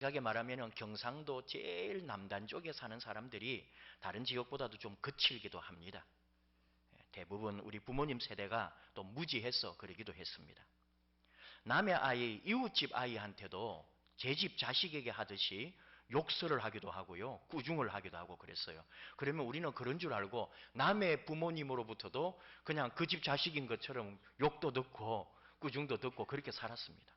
솔직하게 말하면 경상도 제일 남단 쪽에 사는 사람들이 다른 지역보다도 좀 거칠기도 합니다. 대부분 우리 부모님 세대가 또 무지해서 그러기도 했습니다. 남의 아이, 이웃집 아이한테도 제 집 자식에게 하듯이 욕설을 하기도 하고요. 꾸중을 하기도 하고 그랬어요. 그러면 우리는 그런 줄 알고 남의 부모님으로부터도 그냥 그 집 자식인 것처럼 욕도 듣고 꾸중도 듣고 그렇게 살았습니다.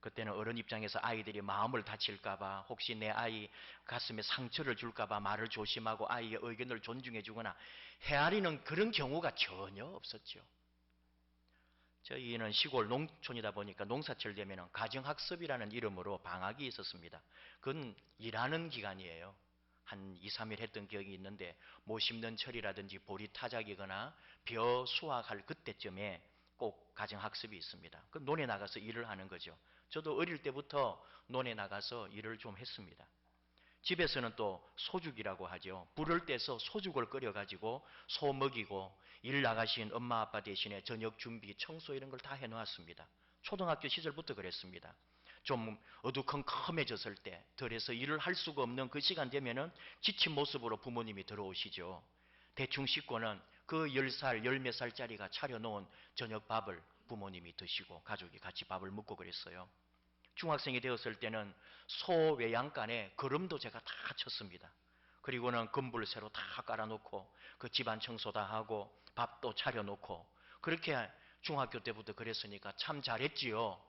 그때는 어른 입장에서 아이들이 마음을 다칠까봐, 혹시 내 아이 가슴에 상처를 줄까봐 말을 조심하고 아이의 의견을 존중해주거나 헤아리는 그런 경우가 전혀 없었죠. 저희는 시골 농촌이다 보니까 농사철 되면 가정학습이라는 이름으로 방학이 있었습니다. 그건 일하는 기간이에요. 한 2, 3일 했던 기억이 있는데 모 심는 철이라든지 보리 타작이거나 벼 수확할 그때쯤에 꼭 가정학습이 있습니다. 그 논에 나가서 일을 하는 거죠. 저도 어릴 때부터 논에 나가서 일을 좀 했습니다. 집에서는 또 소죽이라고 하죠. 불을 떼서 소죽을 끓여가지고 소 먹이고 일 나가신 엄마 아빠 대신에 저녁 준비, 청소 이런 걸 다 해놓았습니다. 초등학교 시절부터 그랬습니다. 좀 어두컴컴해졌을 때 덜해서 일을 할 수가 없는 그 시간 되면은 지친 모습으로 부모님이 들어오시죠. 대충 씻고는 그 10살, 열 몇 살짜리가 차려놓은 저녁밥을 부모님이 드시고 가족이 같이 밥을 먹고 그랬어요. 중학생이 되었을 때는 소 외양간에 거름도 제가 다 쳤습니다. 그리고는 금불 새로 다 깔아놓고 그 집안 청소 다 하고 밥도 차려놓고 그렇게 중학교 때부터 그랬으니까 참 잘했지요.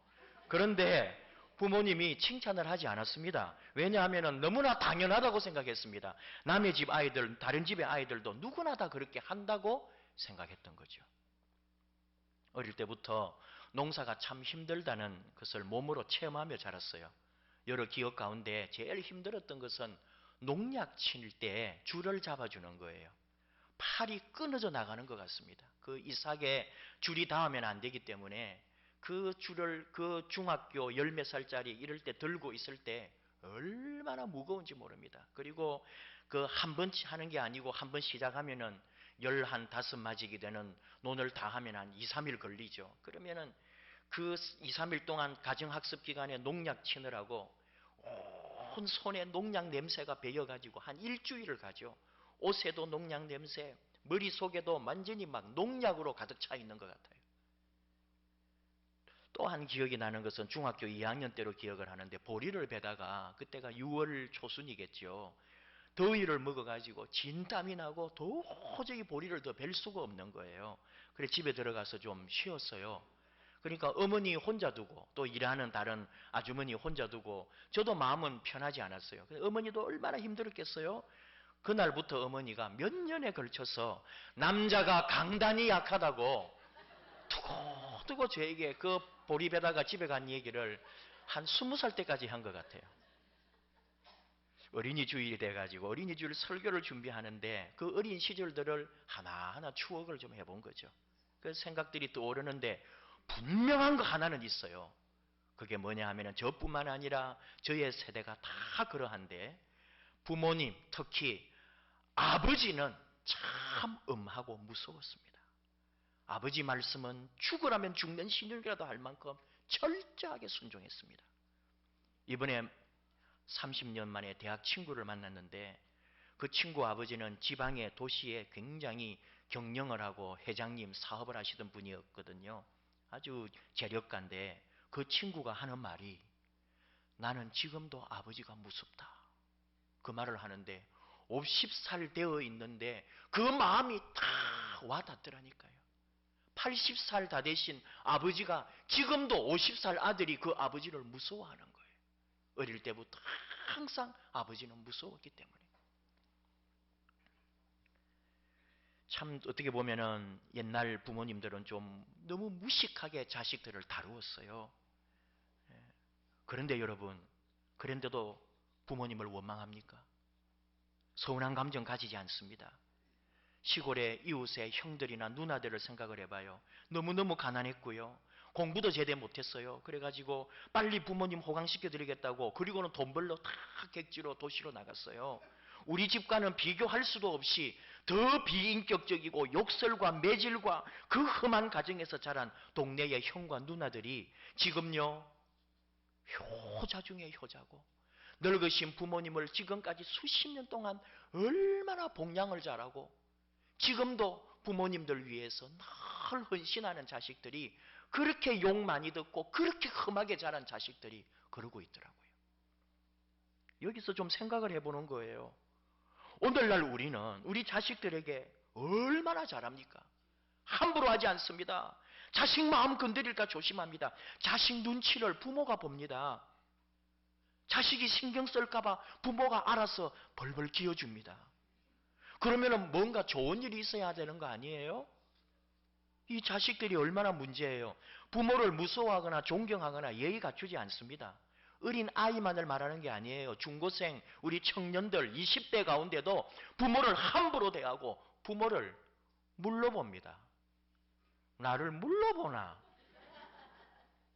그런데 부모님이 칭찬을 하지 않았습니다. 왜냐하면 너무나 당연하다고 생각했습니다. 남의 집 아이들, 다른 집의 아이들도 누구나 다 그렇게 한다고 생각했던 거죠. 어릴 때부터 농사가 참 힘들다는 것을 몸으로 체험하며 자랐어요. 여러 기억 가운데 제일 힘들었던 것은 농약 칠 때 줄을 잡아주는 거예요. 팔이 끊어져 나가는 것 같습니다. 그 이삭에 줄이 닿으면 안 되기 때문에 그 줄을 그 중학교 열 몇 살짜리 이럴 때 들고 있을 때 얼마나 무거운지 모릅니다. 그리고 그 한 번 하는 게 아니고 한 번 시작하면은 15마지기 되는 논을 다 하면 한 2, 3일 걸리죠. 그러면은 그 2, 3일 동안 가정학습 기간에 농약 치느라고 온 손에 농약 냄새가 배어가지고 한 일주일을 가죠. 옷에도 농약 냄새, 머릿속에도 완전히 막 농약으로 가득 차 있는 것 같아요. 또 한 기억이 나는 것은 중학교 2학년 때로 기억을 하는데 보리를 베다가 그때가 6월 초순이겠죠. 더위를 먹어가지고 진땀이 나고 도저히 보리를 더 벨 수가 없는 거예요. 그래서 집에 들어가서 좀 쉬었어요. 그러니까 어머니 혼자 두고 또 일하는 다른 아주머니 혼자 두고 저도 마음은 편하지 않았어요. 어머니도 얼마나 힘들었겠어요. 그날부터 어머니가 몇 년에 걸쳐서 남자가 강단이 약하다고 두고두고 저에게 그 보리배다가 집에 간 얘기를 한 20살 때까지 한 것 같아요. 어린이 주일이 돼가지고 어린이 주일 설교를 준비하는데 그 어린 시절들을 하나하나 추억을 좀 해본 거죠. 그 생각들이 떠오르는데 분명한 거 하나는 있어요. 그게 뭐냐 하면은 저뿐만 아니라 저의 세대가 다 그러한데 부모님, 특히 아버지는 참 엄하고 무서웠습니다. 아버지 말씀은 죽으라면 죽는 신용이라도 할 만큼 철저하게 순종했습니다. 이번에 30년 만에 대학 친구를 만났는데 그 친구 아버지는 지방의 도시에 굉장히 경영을 하고 회장님 사업을 하시던 분이었거든요. 아주 재력가인데 그 친구가 하는 말이 나는 지금도 아버지가 무섭다. 그 말을 하는데 50살 되어 있는데 그 마음이 다 와닿더라니까요. 80살 다 되신 아버지가 지금도 50살 아들이 그 아버지를 무서워하는 거예요. 어릴 때부터 항상 아버지는 무서웠기 때문에. 참 어떻게 보면은 옛날 부모님들은 좀 너무 무식하게 자식들을 다루었어요. 그런데 여러분, 그런데도 부모님을 원망합니까? 서운한 감정 가지지 않습니다. 시골의 이웃의 형들이나 누나들을 생각을 해봐요. 너무너무 가난했고요. 공부도 제대로 못했어요. 그래가지고 빨리 부모님 호강시켜드리겠다고 그리고는 돈 벌러 다 객지로 도시로 나갔어요. 우리 집과는 비교할 수도 없이 더 비인격적이고 욕설과 매질과 그 험한 가정에서 자란 동네의 형과 누나들이 지금요 효자 중에 효자고, 늙으신 부모님을 지금까지 수십 년 동안 얼마나 봉양을 잘하고 지금도 부모님들 위해서 늘 헌신하는 자식들이, 그렇게 욕 많이 듣고 그렇게 험하게 자란 자식들이 그러고 있더라고요. 여기서 좀 생각을 해보는 거예요. 오늘날 우리는 우리 자식들에게 얼마나 잘합니까? 함부로 하지 않습니다. 자식 마음 건드릴까 조심합니다. 자식 눈치를 부모가 봅니다. 자식이 신경 쓸까봐 부모가 알아서 벌벌 기어줍니다. 그러면 뭔가 좋은 일이 있어야 되는 거 아니에요? 이 자식들이 얼마나 문제예요. 부모를 무서워하거나 존경하거나 예의 갖추지 않습니다. 어린 아이만을 말하는 게 아니에요. 중고생, 우리 청년들 20대 가운데도 부모를 함부로 대하고 부모를 물러봅니다. 나를 물러보나?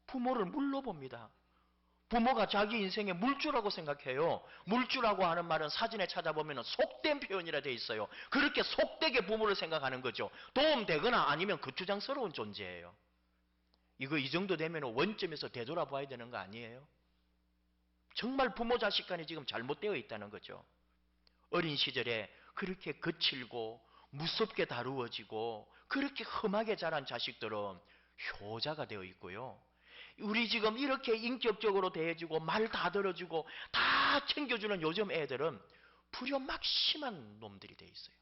부모를 물러봅니다. 부모가 자기 인생의 물주라고 생각해요. 물주라고 하는 말은 사진에 찾아보면 속된 표현이라 돼 있어요. 그렇게 속되게 부모를 생각하는 거죠. 도움되거나 아니면 거추장스러운 존재예요. 이거 이 정도 되면 원점에서 되돌아봐야 되는 거 아니에요? 정말 부모 자식 간이 지금 잘못되어 있다는 거죠. 어린 시절에 그렇게 거칠고 무섭게 다루어지고 그렇게 험하게 자란 자식들은 효자가 되어 있고요. 우리 지금 이렇게 인격적으로 대해주고 말 다 들어주고 다 챙겨주는 요즘 애들은 불효막심한 놈들이 되어 있어요.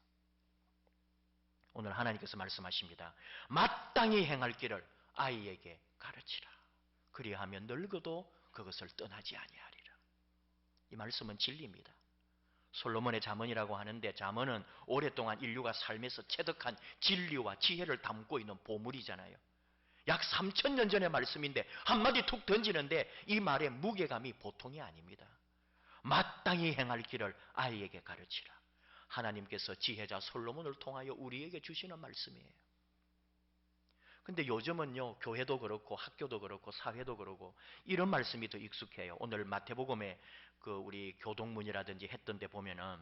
오늘 하나님께서 말씀하십니다. 마땅히 행할 길을 아이에게 가르치라. 그리하면 늙어도 그것을 떠나지 아니하리라. 이 말씀은 진리입니다. 솔로몬의 잠언이라고 하는데, 잠언은 오랫동안 인류가 삶에서 체득한 진리와 지혜를 담고 있는 보물이잖아요. 약 3000년 전의 말씀인데 한마디 툭 던지는데 이 말의 무게감이 보통이 아닙니다. 마땅히 행할 길을 아이에게 가르치라. 하나님께서 지혜자 솔로몬을 통하여 우리에게 주시는 말씀이에요. 근데 요즘은요, 교회도 그렇고 학교도 그렇고 사회도 그렇고 이런 말씀이 더 익숙해요. 오늘 마태복음에 우리 교동문이라든지 했던 데 보면은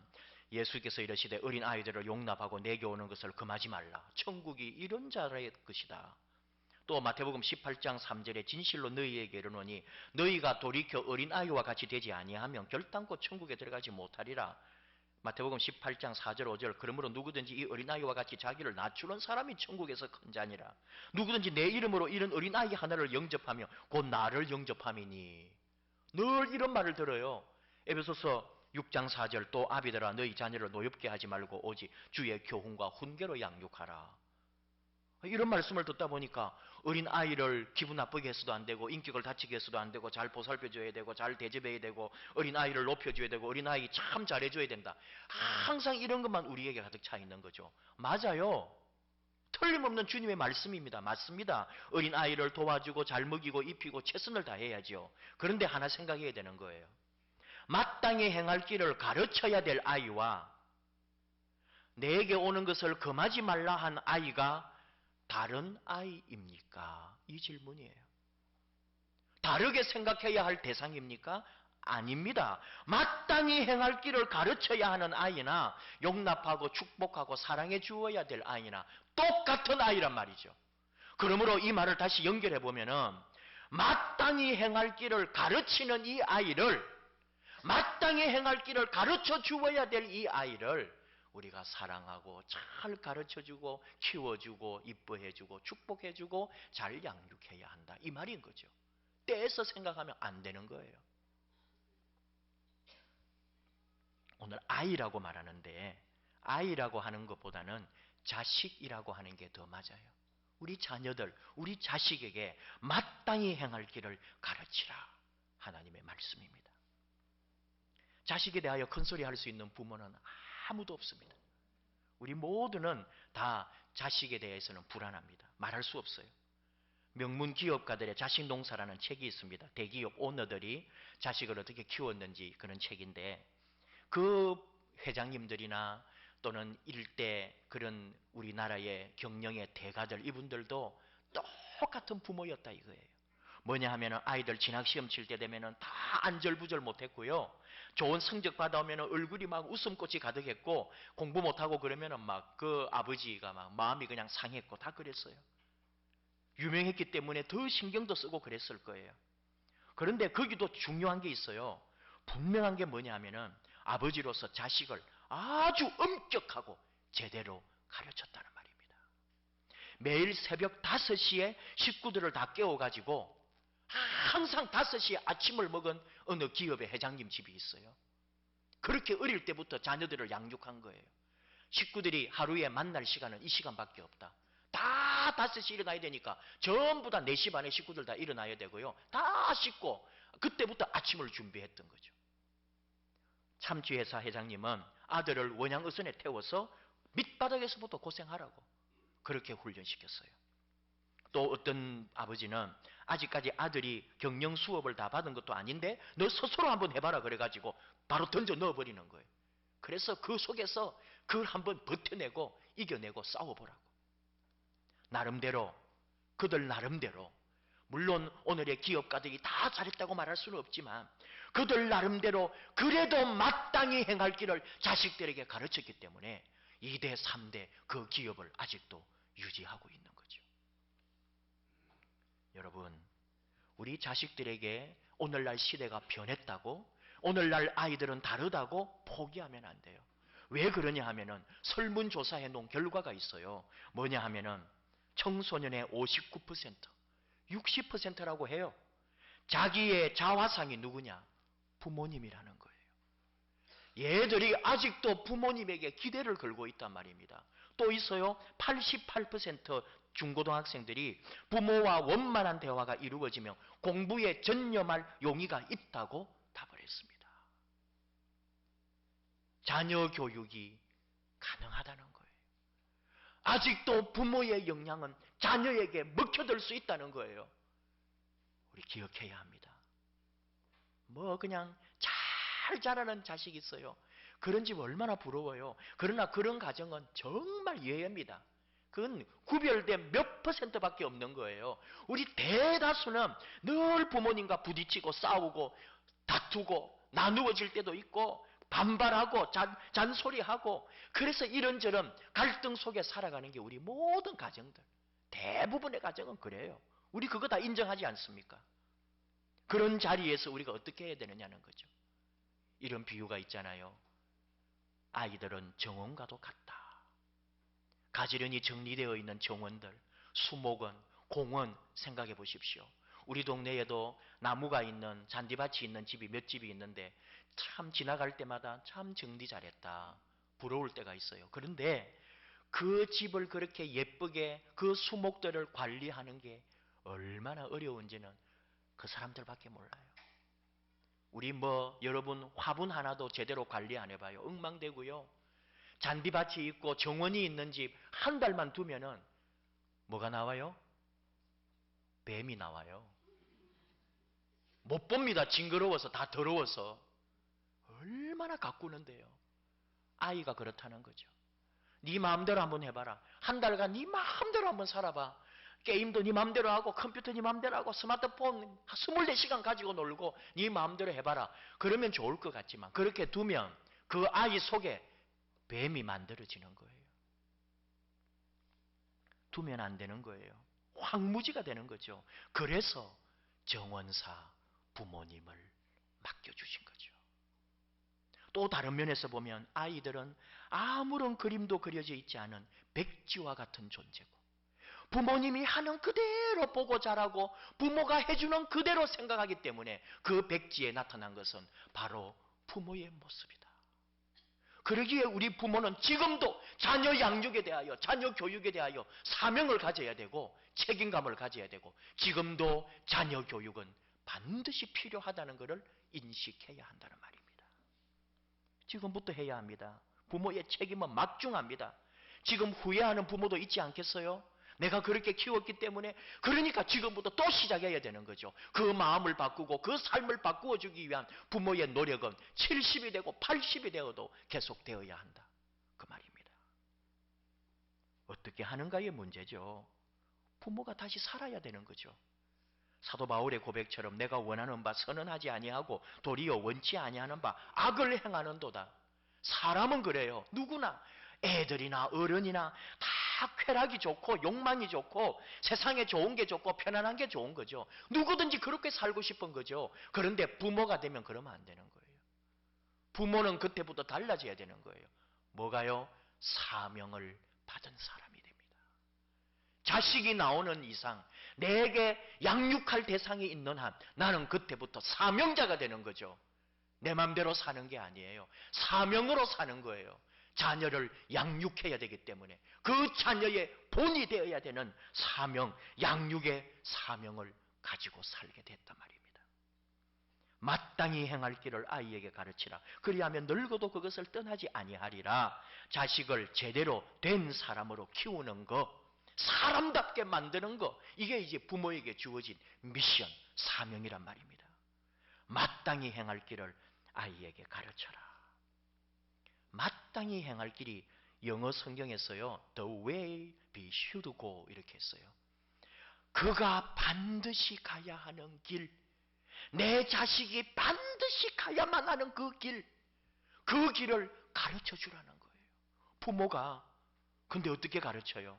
예수께서 이르시되 어린 아이들을 용납하고 내게 오는 것을 금하지 말라. 천국이 이런 자의 것이다. 또 마태복음 18장 3절에 진실로 너희에게 이르노니 너희가 돌이켜 어린아이와 같이 되지 아니하면 결단코 천국에 들어가지 못하리라. 마태복음 18장 4절 5절 그러므로 누구든지 이 어린아이와 같이 자기를 낮추는 사람이 천국에서 큰 자니라. 누구든지 내 이름으로 이런 어린아이 하나를 영접하며 곧 나를 영접함이니. 늘 이런 말을 들어요. 에베소서 6장 4절 또 아비들아 너희 자녀를 노엽게 하지 말고 오직 주의 교훈과 훈계로 양육하라. 이런 말씀을 듣다 보니까 어린아이를 기분 나쁘게 해서도 안 되고 인격을 다치게 해서도 안 되고 잘 보살펴줘야 되고 잘 대접해야 되고 어린아이를 높여줘야 되고 어린아이 참 잘해줘야 된다. 항상 이런 것만 우리에게 가득 차 있는 거죠. 맞아요. 틀림없는 주님의 말씀입니다. 맞습니다. 어린아이를 도와주고 잘 먹이고 입히고 최선을 다해야죠. 그런데 하나 생각해야 되는 거예요. 마땅히 행할 길을 가르쳐야 될 아이와 내게 오는 것을 금하지 말라 한 아이가 다른 아이입니까? 이 질문이에요. 다르게 생각해야 할 대상입니까? 아닙니다. 마땅히 행할 길을 가르쳐야 하는 아이나 용납하고 축복하고 사랑해 주어야 될 아이나 똑같은 아이란 말이죠. 그러므로 이 말을 다시 연결해 보면은 마땅히 행할 길을 가르치는 이 아이를, 마땅히 행할 길을 가르쳐 주어야 될 이 아이를 우리가 사랑하고 잘 가르쳐주고 키워주고 이뻐해주고 축복해주고 잘 양육해야 한다. 이 말인 거죠. 떼서 생각하면 안 되는 거예요. 오늘 아이라고 말하는데 아이라고 하는 것보다는 자식이라고 하는 게 더 맞아요. 우리 자녀들, 우리 자식에게 마땅히 행할 길을 가르치라. 하나님의 말씀입니다. 자식에 대하여 큰소리 할 수 있는 부모는 아무도 없습니다. 우리 모두는 다 자식에 대해서는 불안합니다. 말할 수 없어요. 명문 기업가들의 자식 농사라는 책이 있습니다. 대기업 오너들이 자식을 어떻게 키웠는지 그런 책인데, 그 회장님들이나 또는 일대 그런 우리나라의 경영의 대가들, 이분들도 똑같은 부모였다 이거예요. 뭐냐 하면은 아이들 진학시험 칠 때 되면은 다 안절부절 못했고요. 좋은 성적 받아오면은 얼굴이 막 웃음꽃이 가득했고, 공부 못하고 그러면은 막 그 아버지가 막 마음이 그냥 상했고 다 그랬어요. 유명했기 때문에 더 신경도 쓰고 그랬을 거예요. 그런데 거기도 중요한 게 있어요. 분명한 게 뭐냐 하면은 아버지로서 자식을 아주 엄격하고 제대로 가르쳤다는 말입니다. 매일 새벽 5시에 식구들을 다 깨워가지고 항상 5시에 아침을 먹은 어느 기업의 회장님 집이 있어요. 그렇게 어릴 때부터 자녀들을 양육한 거예요. 식구들이 하루에 만날 시간은 이 시간밖에 없다. 다 5시에 일어나야 되니까 전부 다 4시 반에 식구들 다 일어나야 되고요. 다 씻고 그때부터 아침을 준비했던 거죠. 참치회사 회장님은 아들을 원양어선에 태워서 밑바닥에서부터 고생하라고 그렇게 훈련시켰어요. 또 어떤 아버지는 아직까지 아들이 경영 수업을 다 받은 것도 아닌데 너 스스로 한번 해봐라 그래가지고 바로 던져 넣어버리는 거예요. 그래서 그 속에서 그걸 한번 버텨내고 이겨내고 싸워보라고. 나름대로 그들 나름대로 물론 오늘의 기업가들이 다 잘했다고 말할 수는 없지만 그들 나름대로 그래도 마땅히 행할 길을 자식들에게 가르쳤기 때문에 2대 3대 그 기업을 아직도 유지하고 있는 거죠. 여러분, 우리 자식들에게 오늘날 시대가 변했다고 오늘날 아이들은 다르다고 포기하면 안 돼요. 왜 그러냐 하면은 설문조사해 놓은 결과가 있어요. 뭐냐 하면은 청소년의 59%, 60%라고 해요. 자기의 자화상이 누구냐? 부모님이라는 거예요. 얘들이 아직도 부모님에게 기대를 걸고 있단 말입니다. 또 있어요. 88% 중고등학생들이 부모와 원만한 대화가 이루어지며 공부에 전념할 용의가 있다고 답을 했습니다. 자녀 교육이 가능하다는 거예요. 아직도 부모의 영향은 자녀에게 먹혀들 수 있다는 거예요. 우리 기억해야 합니다. 뭐 그냥 잘 자라는 자식이 있어요. 그런 집 얼마나 부러워요. 그러나 그런 가정은 정말 예외입니다. 그건 구별된 몇 %밖에 없는 거예요. 우리 대다수는 늘 부모님과 부딪히고 싸우고 다투고 나누어질 때도 있고 반발하고 잔소리하고 그래서 이런저런 갈등 속에 살아가는 게 우리 모든 가정들 대부분의 가정은 그래요. 우리 그거 다 인정하지 않습니까? 그런 자리에서 우리가 어떻게 해야 되느냐는 거죠. 이런 비유가 있잖아요. 아이들은 정원과도 같다. 가지런히 정리되어 있는 정원들, 수목원, 공원 생각해 보십시오. 우리 동네에도 나무가 있는 잔디밭이 있는 집이 몇 집이 있는데 참 지나갈 때마다 참 정리 잘했다. 부러울 때가 있어요. 그런데 그 집을 그렇게 예쁘게 그 수목들을 관리하는 게 얼마나 어려운지는 그 사람들밖에 몰라요. 우리 여러분 화분 하나도 제대로 관리 안 해봐요. 엉망되고요. 잔디밭이 있고 정원이 있는 집 한 달만 두면은 뭐가 나와요? 뱀이 나와요. 못 봅니다. 징그러워서 다 더러워서. 얼마나 가꾸는데요. 아이가 그렇다는 거죠. 네 마음대로 한번 해봐라. 한 달간 네 마음대로 한번 살아봐. 게임도 네 마음대로 하고 컴퓨터 네 마음대로 하고 스마트폰 24시간 가지고 놀고 네 마음대로 해봐라. 그러면 좋을 것 같지만 그렇게 두면 그 아이 속에 뱀이 만들어지는 거예요. 두면 안 되는 거예요. 황무지가 되는 거죠. 그래서 정원사 부모님을 맡겨주신 거죠. 또 다른 면에서 보면 아이들은 아무런 그림도 그려져 있지 않은 백지와 같은 존재고 부모님이 하는 그대로 보고 자라고 부모가 해주는 그대로 생각하기 때문에 그 백지에 나타난 것은 바로 부모의 모습이다. 그러기에 우리 부모는 지금도 자녀 양육에 대하여 자녀 교육에 대하여 사명을 가져야 되고 책임감을 가져야 되고 지금도 자녀 교육은 반드시 필요하다는 것을 인식해야 한다는 말입니다. 지금부터 해야 합니다. 부모의 책임은 막중합니다. 지금 후회하는 부모도 있지 않겠어요? 내가 그렇게 키웠기 때문에 그러니까 지금부터 또 시작해야 되는 거죠. 그 마음을 바꾸고 그 삶을 바꾸어주기 위한 부모의 노력은 70이 되고 80이 되어도 계속되어야 한다. 그 말입니다. 어떻게 하는가의 문제죠. 부모가 다시 살아야 되는 거죠. 사도 바울의 고백처럼 내가 원하는 바 선언하지 아니하고 도리어 원치 아니하는 바 악을 행하는도다. 사람은 그래요. 누구나 애들이나 어른이나 다 쾌락이 좋고 욕망이 좋고 세상에 좋은 게 좋고 편안한 게 좋은 거죠. 누구든지 그렇게 살고 싶은 거죠. 그런데 부모가 되면 그러면 안 되는 거예요. 부모는 그때부터 달라져야 되는 거예요. 뭐가요? 사명을 받은 사람이 됩니다. 자식이 나오는 이상 내게 양육할 대상이 있는 한 나는 그때부터 사명자가 되는 거죠. 내 맘대로 사는 게 아니에요. 사명으로 사는 거예요. 자녀를 양육해야 되기 때문에 그 자녀의 본이 되어야 되는 사명, 양육의 사명을 가지고 살게 됐단 말입니다. 마땅히 행할 길을 아이에게 가르치라. 그리하면 늙어도 그것을 떠나지 아니하리라. 자식을 제대로 된 사람으로 키우는 것, 사람답게 만드는 것, 이게 이제 부모에게 주어진 미션, 사명이란 말입니다. 마땅히 행할 길을 아이에게 가르쳐라. 마땅히 행할 길이 영어 성경에서요, The way we should go 이렇게 했어요. 그가 반드시 가야 하는 길, 내 자식이 반드시 가야만 하는 그 길, 그 길을 가르쳐 주라는 거예요. 부모가. 근데 어떻게 가르쳐요?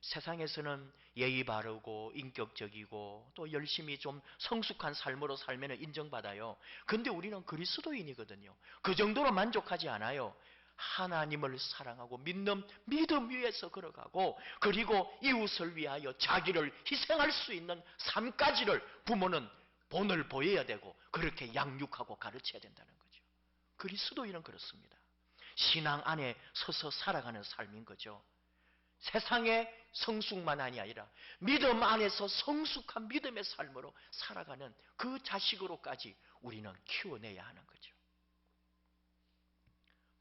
세상에서는 예의 바르고 인격적이고 또 열심히 좀 성숙한 삶으로 살면 인정받아요. 근데 우리는 그리스도인이거든요. 그 정도로 만족하지 않아요. 하나님을 사랑하고 믿는 믿음 위에서 걸어가고, 그리고 이웃을 위하여 자기를 희생할 수 있는 삶까지를 부모는 본을 보여야 되고 그렇게 양육하고 가르쳐야 된다는 거죠. 그리스도인은 그렇습니다. 신앙 안에 서서 살아가는 삶인 거죠. 세상의 성숙만이 아니라 믿음 안에서 성숙한 믿음의 삶으로 살아가는 그 자식으로까지 우리는 키워내야 하는 거죠.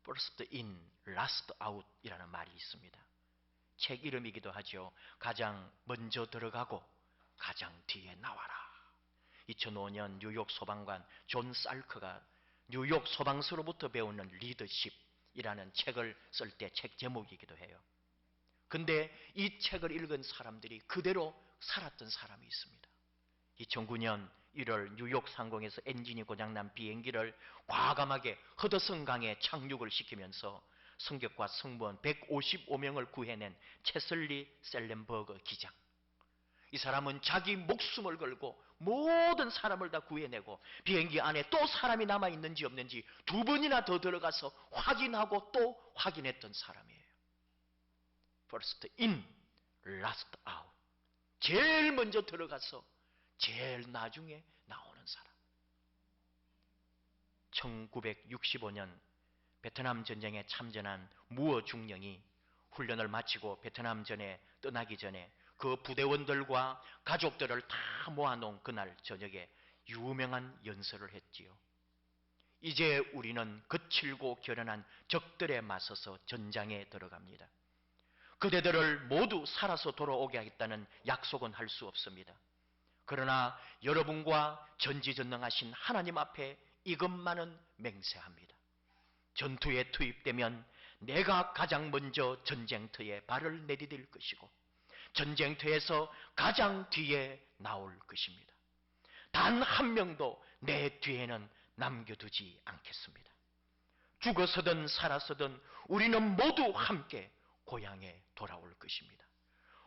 First in, last out 이라는 말이 있습니다. 책 이름이기도 하죠. 가장 먼저 들어가고 가장 뒤에 나와라. 2005년 뉴욕 소방관 존 살크가 뉴욕 소방서로부터 배우는 리더십이라는 책을 쓸 때 책 제목이기도 해요. 근데 이 책을 읽은 사람들이 그대로 살았던 사람이 있습니다. 2009년 1월 뉴욕 상공에서 엔진이 고장난 비행기를 과감하게 허드슨강에 착륙을 시키면서 승객과 승무원 155명을 구해낸 체슬리 셀렌버그 기장. 이 사람은 자기 목숨을 걸고 모든 사람을 다 구해내고 비행기 안에 또 사람이 남아있는지 없는지 2번이나 더 들어가서 확인하고 또 확인했던 사람이에요. First in, last out. 제일 먼저 들어가서 제일 나중에 나오는 사람. 1965년 베트남 전쟁에 참전한 무어 중령이 훈련을 마치고 베트남전에 떠나기 전에 그 부대원들과 가족들을 다 모아놓은 그날 저녁에 유명한 연설을 했지요. 이제 우리는 거칠고 결연한 적들에 맞서서 전장에 들어갑니다. 그대들을 모두 살아서 돌아오게 하겠다는 약속은 할 수 없습니다. 그러나 여러분과 전지전능하신 하나님 앞에 이것만은 맹세합니다. 전투에 투입되면 내가 가장 먼저 전쟁터에 발을 내디딜 것이고 전쟁터에서 가장 뒤에 나올 것입니다. 단 한 명도 내 뒤에는 남겨두지 않겠습니다. 죽어서든 살아서든 우리는 모두 함께 고향에 돌아올 것입니다.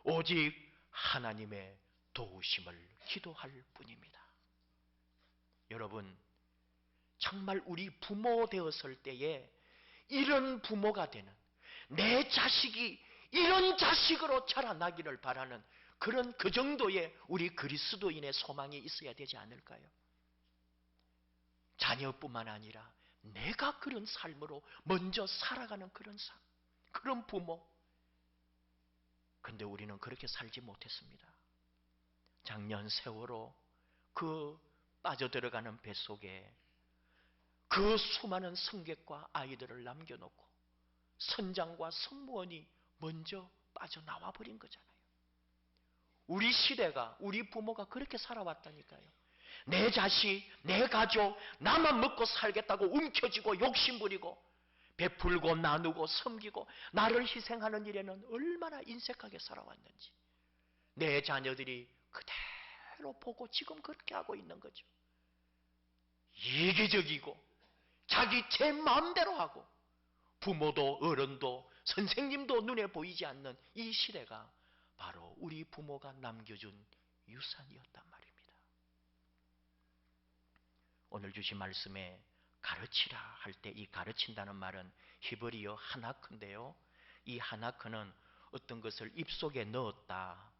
오직 하나님의 도우심을 기도할 뿐입니다. 여러분, 정말 우리 부모 되었을 때에 이런 부모가 되는, 내 자식이 이런 자식으로 자라나기를 바라는 그런 그 정도의 우리 그리스도인의 소망이 있어야 되지 않을까요? 자녀뿐만 아니라 내가 그런 삶으로 먼저 살아가는 그런 삶, 그런 부모. 근데 우리는 그렇게 살지 못했습니다. 작년 세월호 그 빠져들어가는 뱃속에 그 수많은 승객과 아이들을 남겨놓고 선장과 승무원이 먼저 빠져나와 버린 거잖아요. 우리 시대가, 우리 부모가 그렇게 살아왔다니까요. 내 자식, 내 가족, 나만 먹고 살겠다고 움켜쥐고 욕심부리고 베풀고 나누고 섬기고 나를 희생하는 일에는 얼마나 인색하게 살아왔는지 내 자녀들이 그대로 보고 지금 그렇게 하고 있는 거죠. 이기적이고 자기 제 마음대로 하고 부모도 어른도 선생님도 눈에 보이지 않는 이 시대가 바로 우리 부모가 남겨준 유산이었단 말입니다. 오늘 주신 말씀에 가르치라 할 때 이 가르친다는 말은 히브리어 하나크인데요. 이 하나크는 어떤 것을 입속에 넣었다,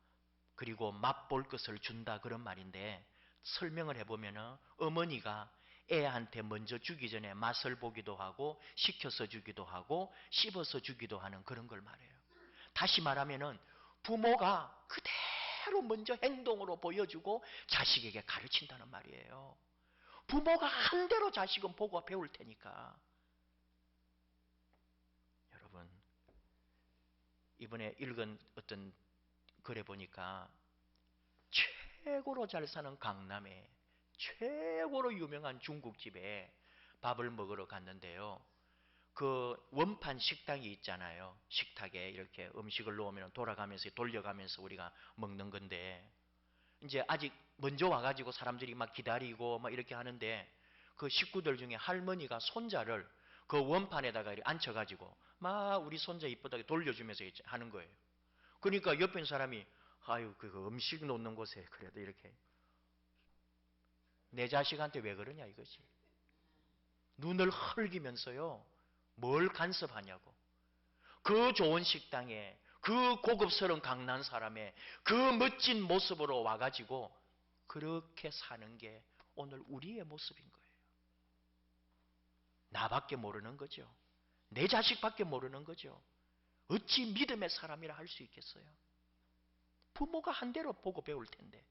그리고 맛볼 것을 준다, 그런 말인데, 설명을 해보면 어머니가 애한테 먼저 주기 전에 맛을 보기도 하고 식혀서 주기도 하고 씹어서 주기도 하는 그런 걸 말해요. 다시 말하면 부모가 그대로 먼저 행동으로 보여주고 자식에게 가르친다는 말이에요. 부모가 한 대로 자식은 보고 배울 테니까. 여러분, 이번에 읽은 어떤 글에 보니까 최고로 잘 사는 강남에 최고로 유명한 중국집에 밥을 먹으러 갔는데요. 그 원판 식당이 있잖아요. 식탁에 이렇게 음식을 놓으면 돌아가면서 돌려가면서 우리가 먹는 건데, 이제 아직 먼저 와가지고 사람들이 막 기다리고 막 이렇게 하는데, 그 식구들 중에 할머니가 손자를 그 원판에다가 앉혀가지고 막 우리 손자 이쁘다고 돌려주면서 하는 거예요. 그러니까 옆에 있는 사람이 아유, 그 음식 놓는 곳에 그래도 이렇게, 내 자식한테 왜 그러냐 이거지. 눈을 흘기면서요, 뭘 간섭하냐고. 그 좋은 식당에, 그 고급스러운 강남 사람의 그 멋진 모습으로 와가지고 그렇게 사는 게 오늘 우리의 모습인 거예요. 나밖에 모르는 거죠. 내 자식밖에 모르는 거죠. 어찌 믿음의 사람이라 할 수 있겠어요? 부모가 한 대로 보고 배울 텐데,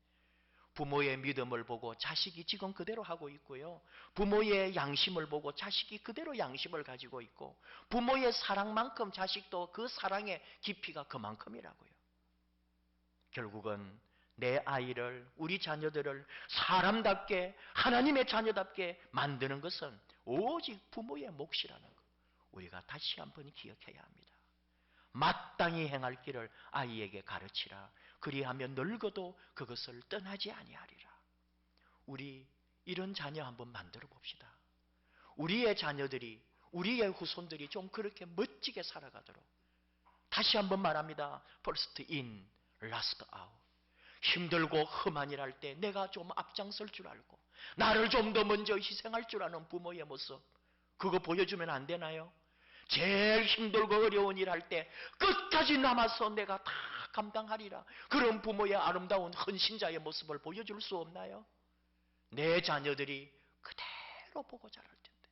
부모의 믿음을 보고 자식이 지금 그대로 하고 있고요. 부모의 양심을 보고 자식이 그대로 양심을 가지고 있고, 부모의 사랑만큼 자식도 그 사랑의 깊이가 그만큼이라고요. 결국은 내 아이를, 우리 자녀들을 사람답게, 하나님의 자녀답게 만드는 것은 오직 부모의 몫이라는 것, 우리가 다시 한번 기억해야 합니다. 마땅히 행할 길을 아이에게 가르치라. 그리하면 늙어도 그것을 떠나지 아니하리라. 우리 이런 자녀 한번 만들어 봅시다. 우리의 자녀들이, 우리의 후손들이 좀 그렇게 멋지게 살아가도록. 다시 한번 말합니다. First in, last out. 힘들고 험한 일 할 때 내가 좀 앞장설 줄 알고 나를 좀 더 먼저 희생할 줄 아는 부모의 모습, 그거 보여주면 안 되나요? 제일 힘들고 어려운 일 할 때 끝까지 남아서 내가 다 감당하리라, 그런 부모의 아름다운 헌신자의 모습을 보여줄 수 없나요? 내 자녀들이 그대로 보고 자랄 텐데.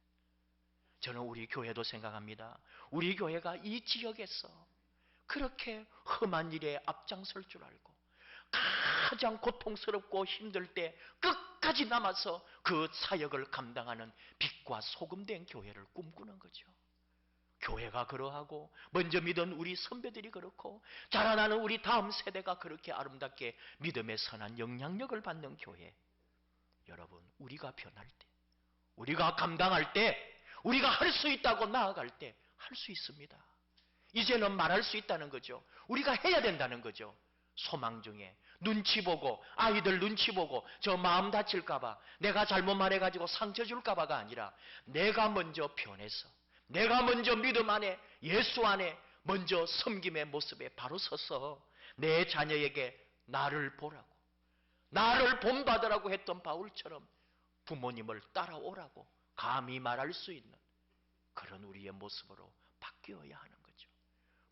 저는 우리 교회도 생각합니다. 우리 교회가 이 지역에서 그렇게 험한 일에 앞장설 줄 알고 가장 고통스럽고 힘들 때 끝까지 남아서 그 사역을 감당하는 빛과 소금된 교회를 꿈꾸는 거죠. 교회가 그러하고, 먼저 믿은 우리 선배들이 그렇고, 자라나는 우리 다음 세대가 그렇게 아름답게 믿음의 선한 영향력을 받는 교회. 여러분, 우리가 변할 때, 우리가 감당할 때, 우리가 할 수 있다고 나아갈 때 할 수 있습니다. 이제는 말할 수 있다는 거죠. 우리가 해야 된다는 거죠. 소망 중에 눈치 보고, 아이들 눈치 보고 저 마음 다칠까봐, 내가 잘못 말해가지고 상처 줄까봐가 아니라, 내가 먼저 변해서, 내가 먼저 믿음 안에, 예수 안에 먼저 섬김의 모습에 바로 서서 내 자녀에게 나를 보라고, 나를 본받으라고 했던 바울처럼 부모님을 따라오라고 감히 말할 수 있는 그런 우리의 모습으로 바뀌어야 하는 거죠.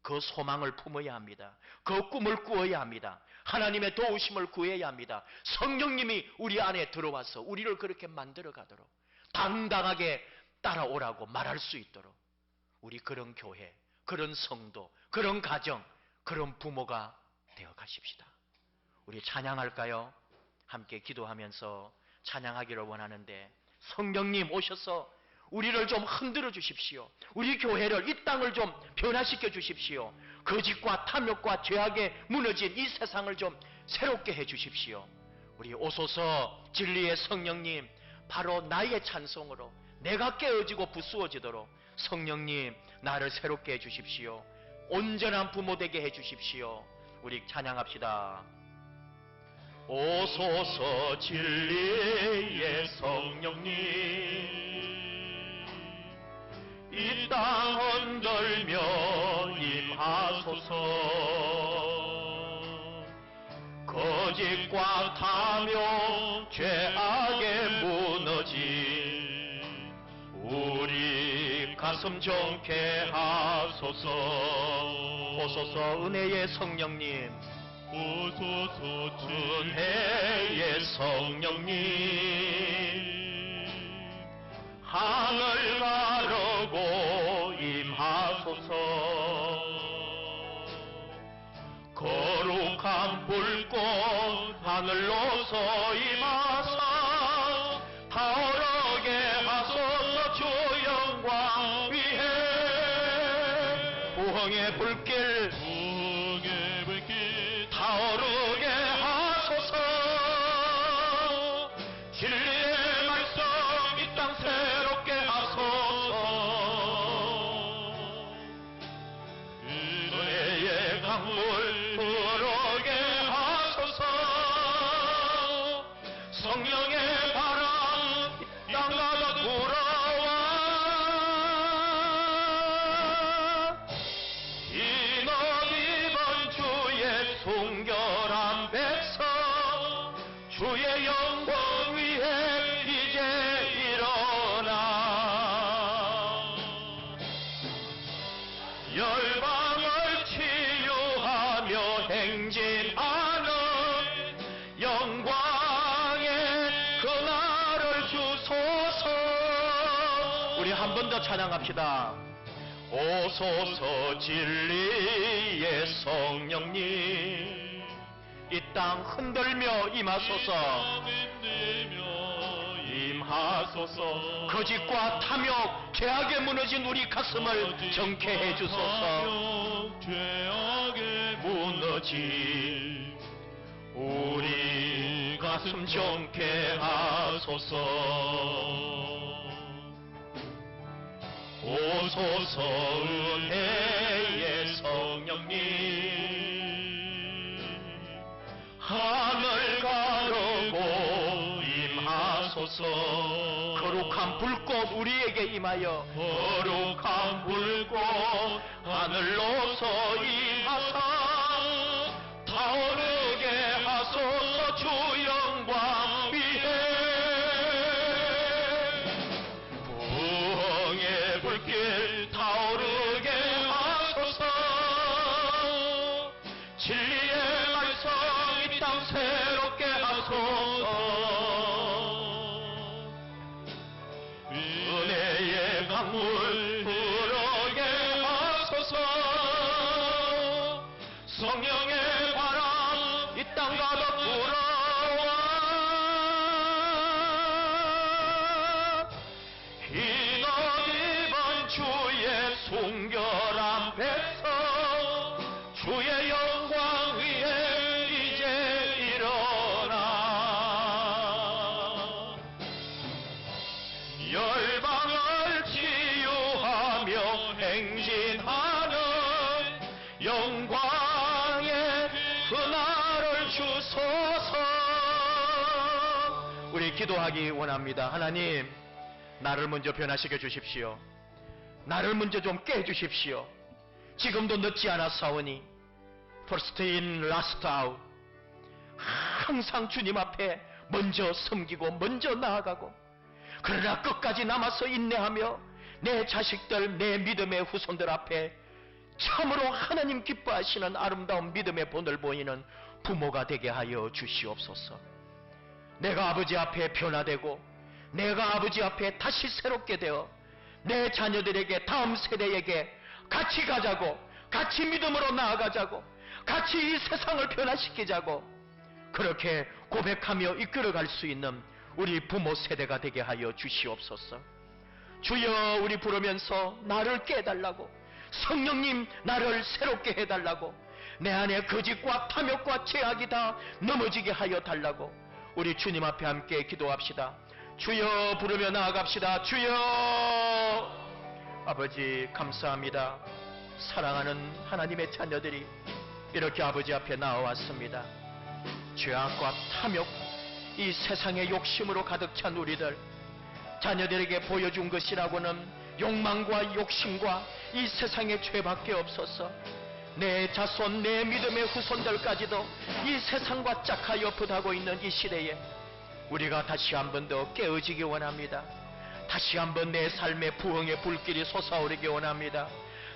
그 소망을 품어야 합니다. 그 꿈을 꾸어야 합니다. 하나님의 도우심을 구해야 합니다. 성령님이 우리 안에 들어와서 우리를 그렇게 만들어 가도록, 당당하게 따라오라고 말할 수 있도록, 우리 그런 교회, 그런 성도, 그런 가정, 그런 부모가 되어 가십시다. 우리 찬양할까요? 함께 기도하면서 찬양하기를 원하는데, 성령님 오셔서 우리를 좀 흔들어 주십시오. 우리 교회를, 이 땅을 좀 변화시켜 주십시오. 거짓과 탐욕과 죄악에 무너진 이 세상을 좀 새롭게 해 주십시오. 우리 오소서 진리의 성령님, 바로 나의 찬송으로 내가 깨어지고 부수어지도록 성령님 나를 새롭게 해 주십시오. 온전한 부모 되게 해 주십시오. 우리 찬양합시다. 오소서 진리의 성령님, 이 땅 흔들며 거짓과 탐욕 죄악에 무너진 우리 가슴 정케 하소서. 오소서 은혜의 성령님, 오소서 은혜의 성령님, 하늘 가르고 임하소서. 거룩한 불꽃 하늘로서 임하사 타오르게 하소서. 주 영광 위에 부흥의 불길 타오르게 하소서. 진리의 말씀 이 땅 새롭게 하소서. 은혜의 강물 흐르게 하소서. 성령의 바람 이 땅 가득 불어와 이너 이번 주의 순결한 백성 주의 영광 위에 이제 일어나 열방을 치유하며 행진하는 영광의 그날을 주소서. 우리 한 번 더 찬양합시다. 오소서 진리의 성령님, 이 땅 흔들며 임하소서. 임하소서. 거짓과 탐욕 죄악에 무너진 우리 가슴을 정케해 주소서. 죄악에 무너진 우리 가슴 정케 하소서. 오소서 은혜의 성령님, 하늘 가르고 임하소서. 거룩한 불꽃 우리에게 임하여 거룩한 불꽃 하늘로서 임하사 타오르게 하소서. 주 영광 위에 부흥의 불길 타오르게 하소서. 진리의 말씀 이 땅 새롭게 하소서. 은혜의 강물 흐르게 하소서. 성령의 바람 이 땅 가득 불어와 흰옷 입은 주의 순결한 백성 주의 영광 위에 이제 일어나 열방을 치유하며 행진하는 영광의 그날을 주소서. 우리 기도하기 원합니다. 하나님, 나를 먼저 변화시켜 주십시오. 나를 먼저 좀 깨주십시오. 지금도 늦지 않았사오니 first in, last out. 항상 주님 앞에 먼저 섬기고 먼저 나아가고, 그러나 끝까지 남아서 인내하며 내 자식들, 내 믿음의 후손들 앞에 참으로 하나님 기뻐하시는 아름다운 믿음의 본을 보이는 부모가 되게 하여 주시옵소서. 내가 아버지 앞에 변화되고 내가 아버지 앞에 다시 새롭게 되어 내 자녀들에게, 다음 세대에게 같이 가자고, 같이 믿음으로 나아가자고, 같이 이 세상을 변화시키자고, 그렇게 고백하며 이끌어갈 수 있는 우리 부모 세대가 되게 하여 주시옵소서. 주여, 우리 부르면서 나를 깨달라고, 성령님 나를 새롭게 해달라고, 내 안에 거짓과 탐욕과 죄악이 다 넘어지게 하여 달라고 우리 주님 앞에 함께 기도합시다. 주여 부르며 나아갑시다. 주여. 아버지 감사합니다. 사랑하는 하나님의 자녀들이 이렇게 아버지 앞에 나와왔습니다. 죄악과 탐욕, 이 세상의 욕심으로 가득 찬 우리들, 자녀들에게 보여준 것이라고는 욕망과 욕심과 이 세상의 죄밖에 없어서 내 자손, 내 믿음의 후손들까지도 이 세상과 짝하여 붙하고 있는 이 시대에 우리가 다시 한 번 더 깨어지기 원합니다. 다시 한 번 내 삶의 부흥의 불길이 솟아오르기 원합니다.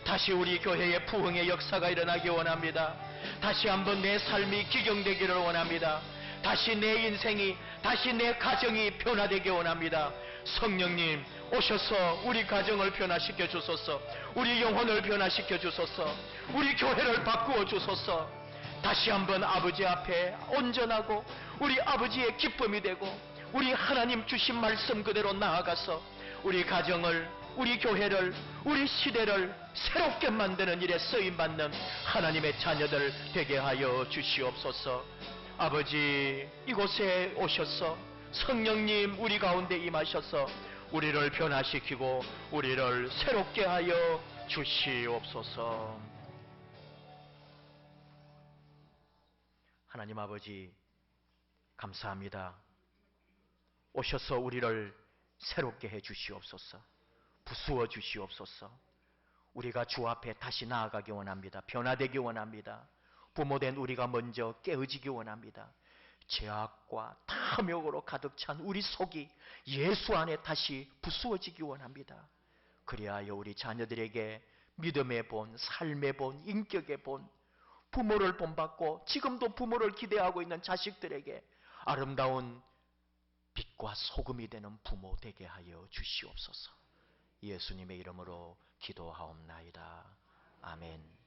다시 우리 교회의 부흥의 역사가 일어나기 원합니다. 다시 한 번 내 삶이 기경되기를 원합니다. 다시 내 인생이, 다시 내 가정이 변화되기 원합니다. 성령님 오셔서 우리 가정을 변화시켜 주소서. 우리 영혼을 변화시켜 주소서. 우리 교회를 바꾸어 주소서. 다시 한번 아버지 앞에 온전하고 우리 아버지의 기쁨이 되고 우리 하나님 주신 말씀 그대로 나아가서 우리 가정을, 우리 교회를, 우리 시대를 새롭게 만드는 일에 쓰임받는 하나님의 자녀들 되게 하여 주시옵소서. 아버지, 이곳에 오셔서 성령님 우리 가운데 임하셔서 우리를 변화시키고 우리를 새롭게 하여 주시옵소서. 하나님 아버지, 감사합니다. 오셔서 우리를 새롭게 해 주시옵소서. 부수어 주시옵소서. 우리가 주 앞에 다시 나아가기 원합니다. 변화되기 원합니다. 부모된 우리가 먼저 깨어지기 원합니다. 죄악과 탐욕으로 가득 찬 우리 속이 예수 안에 다시 부수어지기 원합니다. 그리하여 우리 자녀들에게 믿음의 본, 삶의 본, 인격의 본, 부모를 본받고 지금도 부모를 기대하고 있는 자식들에게 아름다운 빛과 소금이 되는 부모 되게 하여 주시옵소서. 예수님의 이름으로 기도하옵나이다. 아멘.